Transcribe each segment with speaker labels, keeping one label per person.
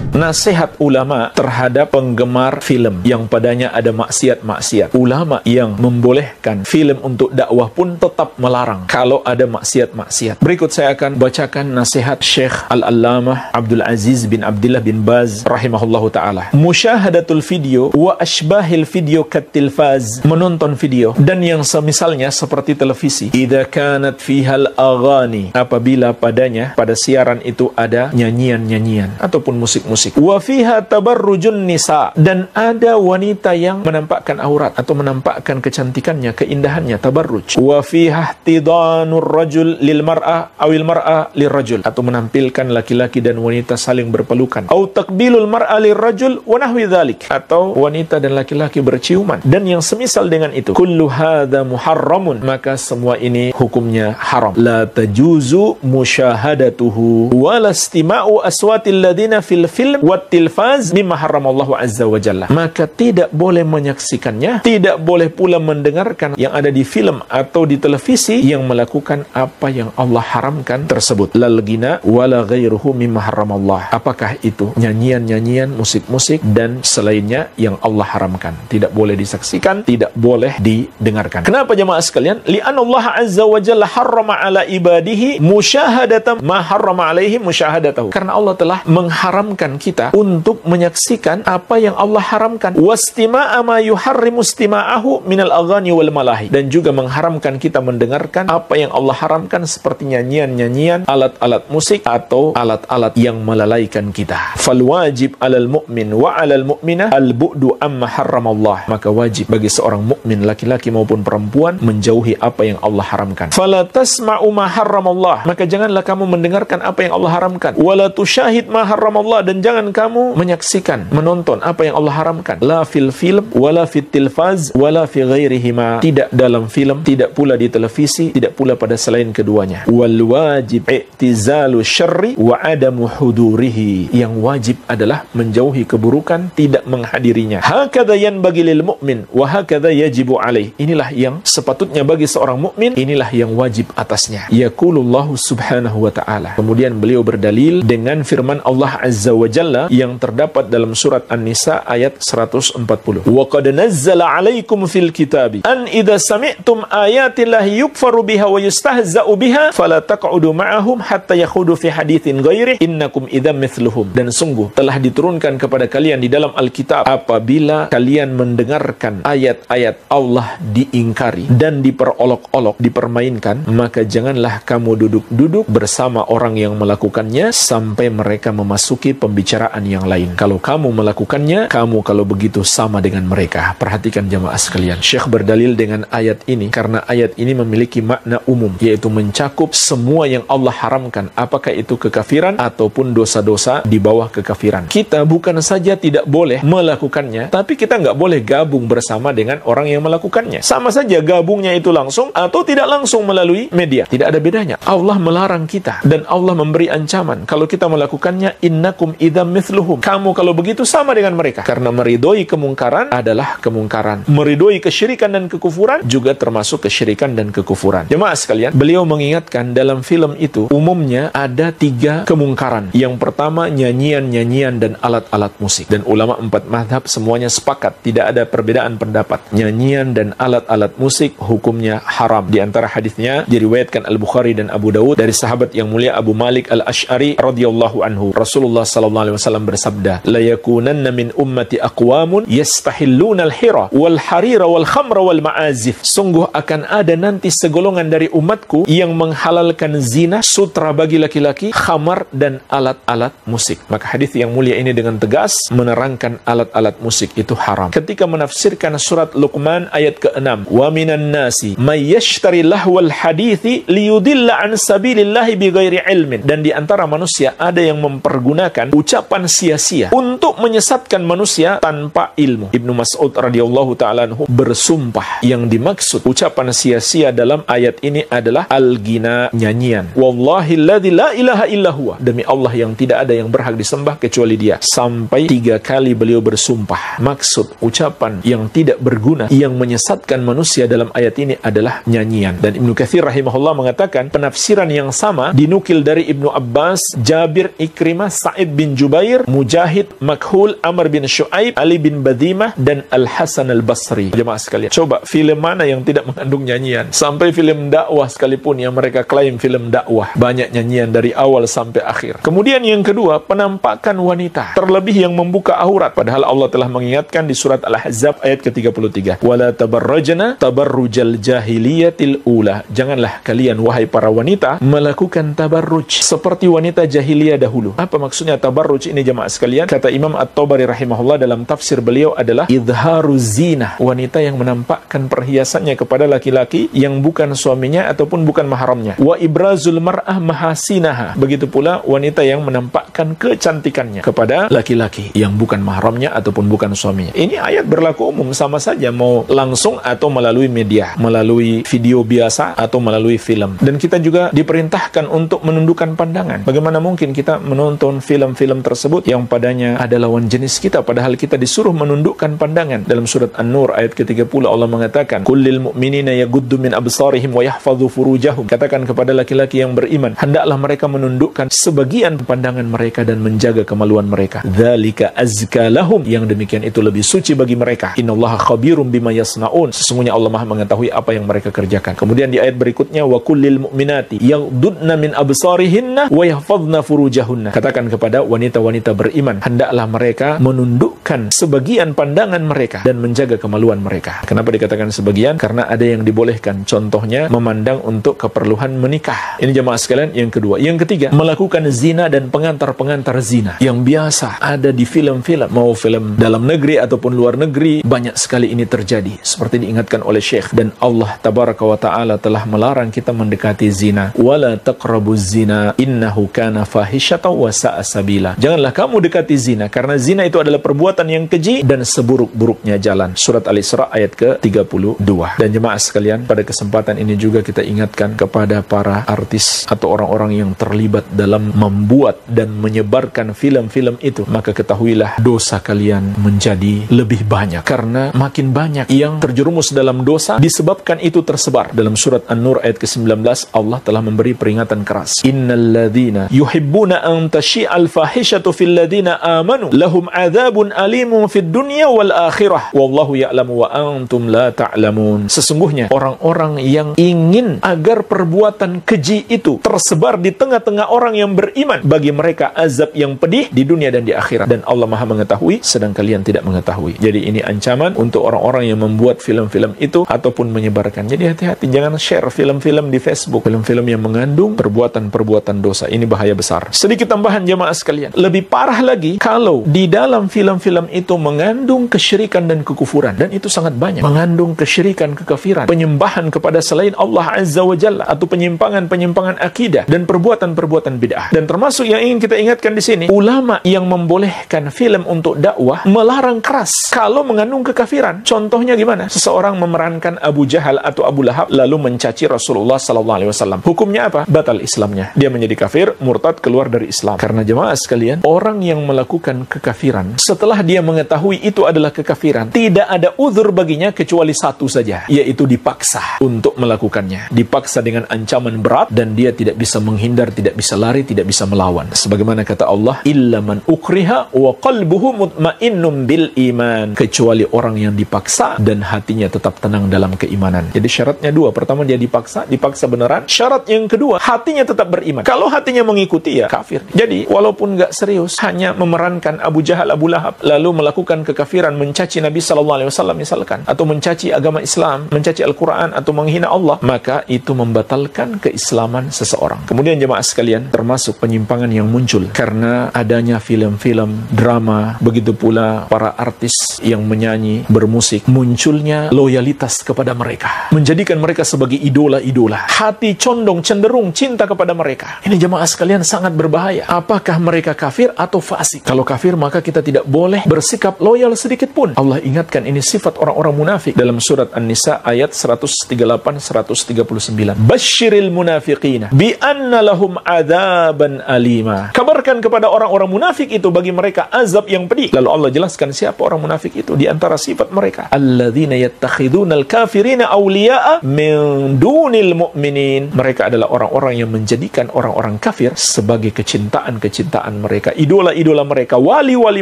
Speaker 1: Nasihat ulama terhadap penggemar film yang padanya ada maksiat-maksiat. Ulama yang membolehkan film untuk dakwah pun tetap melarang kalau ada maksiat-maksiat. Berikut saya akan bacakan nasihat Syekh Al-Allamah Abdul Aziz bin Abdullah bin Baz rahimahullahu ta'ala. Musyahadatul video wa ashbahil video katilfaz, menonton video dan yang semisalnya seperti televisi. Idza kanat fihal aghani, apabila padanya, pada siaran itu ada nyanyian-nyanyian ataupun musik-musik. Wa fiha tabarrujun nisa, dan ada wanita yang menampakkan aurat atau menampakkan kecantikannya, keindahannya, tabarruj. Wa fiha ihtidanur rajul lil mar'ah awil mar'ah lir rajul, atau menampilkan laki-laki dan wanita saling berpelukan. Au takbilul mar'a lir rajul wa nahwi dzalik, atau wanita dan laki-laki berciuman dan yang semisal dengan itu. Kullu hadza muharramun, maka semua ini hukumnya haram. La tajuzu musyahadatuhu wa la istima'u aswatil ladina fil film wat tilfaz mimma haramallahu azza wa jalla, maka tidak boleh menyaksikannya, tidak boleh pula mendengarkan yang ada di film atau di televisi yang melakukan apa yang Allah haramkan tersebut. Lal ghina wala ghairuhu mimma haramallah, apakah itu nyanyian-nyanyian, musik-musik dan selainnya yang Allah haramkan, tidak boleh disaksikan, tidak boleh didengarkan. Kenapa jemaah sekalian? Li'anna Allah azza wa jalla harrama ala ibadihi musyahadatan ma harrama alaihim musyahadatahu, karena Allah telah mengharamkan kita untuk menyaksikan apa yang Allah haramkan. Wastima'a ma yuharrimu istima'ahu minal aghani wal malahi, dan juga mengharamkan kita mendengarkan apa yang Allah haramkan seperti nyanyian-nyanyian, alat-alat musik atau alat-alat yang melalaikan kita. Fal wajib 'alal mu'min wa 'alal mu'minah al-bu'du amma harramallah, maka wajib bagi seorang mukmin laki-laki maupun perempuan menjauhi apa yang Allah haramkan. Fala tasma'u ma harramallah, maka janganlah kamu mendengarkan apa yang Allah haramkan. Wala tusyahid ma harramallah, dan jangan kamu menyaksikan, menonton apa yang Allah haramkan. La fil film wala fit tilfaz wala fi ghairihima, tidak dalam film, tidak pula di televisi, tidak pula pada selain keduanya. Wal wajib i'tizalu syarri wa adamu hudurihi, yang wajib adalah menjauhi keburukan, tidak menghadirinya. Hakadha yanbaghi lil mu'min wa hakadha yajibu alaih, inilah yang sepatutnya bagi seorang mukmin, inilah yang wajib atasnya. Yaqulullahu subhanahu wa ta'ala, kemudian beliau berdalil dengan firman Allah azza wa jalla yang terdapat dalam surat An-Nisa ayat 140. Wa qad nazzala 'alaikum fil kitabi an idza sami'tum ayatillahi yukfaru biha wa yustahza'u biha fala taq'udu ma'ahum hatta yakhudu fi haditsin ghairihi innakum idzam mithluhum, dan sungguh telah diturunkan kepada kalian di dalam Alkitab, apabila kalian mendengarkan ayat-ayat Allah diingkari dan diperolok-olok, dipermainkan, maka janganlah kamu duduk-duduk bersama orang yang melakukannya sampai mereka memasuki pembicaraan yang lain. Kalau kamu melakukannya, kamu kalau begitu sama dengan mereka. Perhatikan jamaah sekalian, Syekh berdalil dengan ayat ini karena ayat ini memiliki makna umum, yaitu mencakup semua yang Allah haramkan, apakah itu kekafiran ataupun dosa-dosa di bawah kekafiran. Kita bukan saja tidak boleh melakukannya, tapi kita nggak boleh gabung bersama dengan orang yang melakukannya. Sama saja gabungnya itu langsung atau tidak langsung melalui media, tidak ada bedanya. Allah melarang kita dan Allah memberi ancaman kalau kita melakukannya, innakum idzam mithluhum, kamu kalau begitu sama dengan mereka. Karena meridhoi kemungkaran adalah kemungkaran, meridhoi kesyirikan dan kekufuran juga termasuk kesyirikan dan kekufuran. Jemaah sekalian, beliau mengingatkan dalam film itu umumnya ada 3 kemungkaran. Yang pertama, nyanyian-nyanyian dan alat-alat musik, dan ulama 4 mazhab semuanya sepakat, tidak ada perbedaan pendapat, nyanyian dan alat-alat musik hukumnya haram. Di antara hadisnya diriwayatkan Al-Bukhari dan Abu Dawud dari sahabat yang mulia Abu Malik Al-Asy'ari radhiyallahu anhu, Rasulullah sallallahu alaihi wasallam bersabda, la yakunanna min ummati aqwamun yastahilluna al-hira wal harira wal khamra wal ma'azif, sungguh akan ada nanti segolongan dari umatku yang menghalalkan zina, sutra bagi laki-laki, khamar dan alat-alat musik. Maka hadis yang mulia ini dengan tegas menerangkan alat-alat musik itu haram. Ketika menafsirkan surat Luqman ayat ke-6, wa minan nasi may yashtari lahwal hadithi liyudilla an sabilillahi bighairi ilmin, dan di antara manusia ada yang mempergunakan ucapan sia-sia untuk menyesatkan manusia tanpa ilmu. Ibnu Mas'ud radhiyallahu ta'ala anhu bersumpah, yang dimaksud ucapan sia-sia dalam ayat ini adalah al-ghina, nyanyian. Wallahi alladzi la ilaha illa huwa, demi Allah yang tidak ada yang berhak disembah kecuali Dia. Sampai 3 kali beliau bersumpah. Maksud ucapan yang tidak berguna yang menyesatkan manusia dalam ayat ini adalah nyanyian. Dan Ibnu Katsir rahimahullah mengatakan penafsiran yang sama dinukil dari Ibnu Abbas, Jabir, Ikrimah, Sa'id bin Jubair, Mujahid, Makhul, Amr bin Shu'aib, Ali bin Badhimah, dan Al-Hasan Al-Basri. Jemaah sekalian, coba film mana yang tidak mengandung nyanyian? Sampai film dakwah sekalipun yang mereka klaim film dakwah, banyak nyanyian dari awal sampai akhir. Kemudian yang kedua, penampakan wanita, terlebih yang membuka aurat. Padahal Allah telah mengingatkan di surat Al-Ahzab ayat ke-33, wala tabarrajna tabarrujal jahiliyatil ula. Janganlah kalian wahai para wanita melakukan tabarruj seperti wanita jahiliyah dahulu. Apa maksudnya tabarruj ini jemaah sekalian? Kata Imam At-Tabari rahimahullah dalam tafsir beliau adalah idharuz zina, wanita yang menampakkan perhiasannya kepada laki-laki yang bukan suaminya ataupun bukan mahramnya. Wa ibrazul mar'ah mahasinaha, begitu pula wanita yang menampakkan kecantikannya kepada laki-laki yang bukan mahramnya ataupun bukan suaminya. Ini ayat berlaku umum, sama saja mau langsung atau melalui media, melalui video biasa atau melalui film. Dan kita juga diperintahkan untuk menundukkan pandangan. Bagaimana mungkin kita menonton film-film tersebut yang padanya ada lawan jenis kita, padahal kita disuruh menundukkan pandangan. Dalam surat An-Nur ayat ke-30 Allah mengatakan, kullil mu'minina yaguddu min absarihim wa yahfadhu furujahum. Katakan kepada laki-laki yang beriman, hendaklah mereka menundukkan sebagian pandangan mereka dan menjaga kemaluan mereka. Dzalika azka lahum, yang demikian itu lebih suci bagi mereka. Innallaha khabirum bima yasnaun, sesungguhnya Allah Maha mengetahui apa yang mereka kerjakan. Kemudian di ayat berikutnya, wa kullil mu'minati yaghuddna min absarihinna wa yahfadhna furujahunna. Katakan kepada wanita-wanita beriman, hendaklah mereka menundukkan sebagian pandangan mereka dan menjaga kemaluan mereka. Kenapa dikatakan sebagian? Karena ada yang dibolehkan, contohnya memandang untuk keperluan menikah. Ini jemaah sekalian yang kedua. Yang ketiga, melakukan zina dan pengantar-pengantar zina yang biasa ada di film-film, mau film dalam negeri ataupun luar negeri, banyak sekali ini terjadi. Seperti diingatkan oleh Syekh, dan Allah tabaraka wa ta'ala telah melarang kita mendekati zina. Wala taqrabuz zina innahu kana fahisyatan wa sa'a sabila. Janganlah kamu dekati zina, karena zina itu adalah perbuatan yang keji dan seburuk-buruknya jalan. Surat Al-Isra ayat ke-32. Dan jemaah sekalian, pada kesempatan ini juga kita ingatkan kepada para artis atau orang-orang yang terlibat dalam membuat dan menyebarkan film-film itu, maka ketahuilah dosa kalian menjadi lebih banyak, karena makin banyak yang terjerumus dalam dosa disebabkan itu tersebar. Dalam surat An-Nur ayat ke-19 Allah telah memberi peringatan keras, innalladzina yuhibbuna an tashi'al fahishatu fil ladzina amanu lahum adzabun alimun fid dunya wal akhirah wallahu ya'lamu wa antum la ta'lamun. Sesungguhnya orang-orang yang ingin agar perbuatan keji itu tersebar di tengah-tengah orang yang beriman, bagi mereka azab yang pedih di dunia dan di akhirat, dan Allah Maha mengetahui sedang kalian tidak mengetahui. Jadi ini ancaman untuk orang-orang yang membuat film-film itu ataupun menyebarkan. Jadi hati-hati, jangan share film-film di Facebook, film-film yang mengandung perbuatan-perbuatan dosa. Ini bahaya besar. Sedikit tambahan jemaah sekalian, lebih parah lagi kalau di dalam film-film itu mengandung kesyirikan dan kekufuran, dan itu sangat banyak. Mengandung kesyirikan, kekafiran, penyembahan kepada selain Allah Azza wa Jalla, atau penyimpangan-penyimpangan akidah dan perbuatan-perbuatan bid'ah. Dan termasuk yang ingin kita ingatkan di sini, ulama yang membolehkan film untuk dakwah melarang keras kalau mengandung kekafiran. Contohnya gimana? Seseorang memerankan Abu Jahal atau Abu Lahab lalu mencaci Rasulullah SAW. Hukumnya apa? Batal Islamnya. Dia menjadi kafir, murtad, keluar dari Islam. Karena jemaah sekalian, orang yang melakukan kekafiran setelah dia mengetahui itu adalah kekafiran, tidak ada uzur baginya kecuali satu saja, yaitu dipaksa untuk melakukannya. Dipaksa dengan ancaman berat dan dia tidak bisa menghindar, tidak bisa lari, tidak bisa melawan. Sebagaimana kata Allah, illa man ukriha wa qalbuhu mutmainnum bil iman, kecuali orang yang dipaksa dan hatinya tetap tenang dalam keimanan. Jadi syaratnya dua. Pertama, dia dipaksa beneran. Syarat yang kedua, hatinya tetap beriman. Kalau hatinya mengikuti, ya kafir. Jadi walaupun nggak serius, hanya memerankan Abu Jahal, Abu Lahab, lalu melakukan kekafiran, mencaci Nabi SAW misalkan, atau mencaci agama Islam, mencaci Al-Quran, atau menghina Allah, maka itu membatalkan keislaman seseorang. Kemudian jemaah sekalian, termasuk penyimpangan yang muncul karena adanya film-film, drama, begitu pula para artis yang menyanyi, bermusik, munculnya loyalitas kepada mereka, menjadikan mereka sebagai idola-idola. Hati condong, cenderung cinta kepada mereka. Ini jemaah sekalian sangat berbahaya. Apakah mereka kafir atau fasik? Kalau kafir, maka kita tidak boleh bersikap loyal sedikit pun. Allah ingatkan ini sifat orang-orang munafik dalam surat An-Nisa ayat 138-139. Basyiril munafiqina bi anna lahum adzaban alima. Kabarkan kepada orang-orang munafik itu bagi mereka azab yang pedih. Lalu Allah jelaskan siapa orang munafik itu. Di antara sifat mereka, alladzina yattakhidunal kafirina awliya'a min dunil mu'minin. Mereka adalah orang-orang yang menjadikan orang-orang kafir sebagai kecintaan-kecintaan mereka. mereka, idola-idola mereka, wali-wali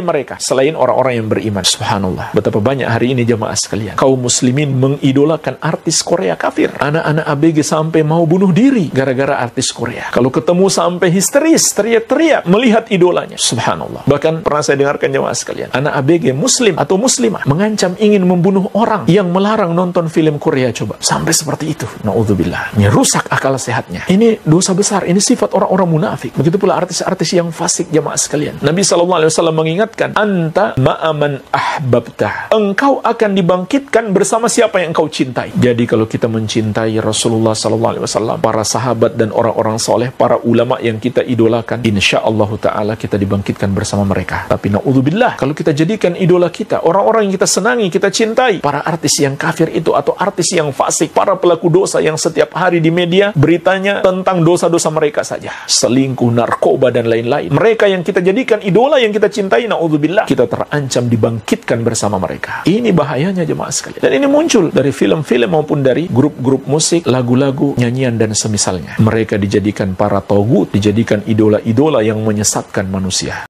Speaker 1: mereka, selain orang-orang yang beriman. Subhanallah. Betapa banyak hari ini jemaah sekalian, kaum muslimin mengidolakan artis Korea kafir. Anak-anak ABG sampai mau bunuh diri gara-gara artis Korea. Kalau ketemu sampai histeris, teriak-teriak melihat idolanya. Subhanallah. Bahkan pernah saya dengarkan jemaah sekalian, anak ABG muslim atau muslimah mengancam ingin membunuh orang yang melarang nonton film Korea. Coba, sampai seperti itu. Na'udzubillah. Ini rusak akal sehatnya. Ini dosa besar. Ini sifat orang-orang munafik. Begitu pula artis-artis yang fasik jemaah sekalian. Nabi SAW mengingatkan, anta ma'aman ahbabtah. Engkau akan dibangkitkan bersama siapa yang engkau cintai. Jadi kalau kita mencintai Rasulullah SAW, para sahabat dan orang-orang soleh, para ulama yang kita idolakan, insyaallah ta'ala kita dibangkitkan bersama mereka. Tapi na'udzubillah, kalau kita jadikan idola kita, orang-orang yang kita senangi, kita cintai, para artis yang kafir itu, atau artis yang fasik, para pelaku dosa yang setiap hari di media beritanya tentang dosa-dosa mereka saja, selingkuh, narkoba, dan lain-lain. Mereka yang kita jadikan idola, yang kita cintai, na'udzubillah, kita terancam dibangkitkan bersama mereka. Ini bahayanya jemaah sekalian. Dan ini muncul dari film-film maupun dari grup-grup musik, lagu-lagu, nyanyian, dan semisalnya. Mereka dijadikan para togut, dijadikan idola-idola yang menyesatkan manusia.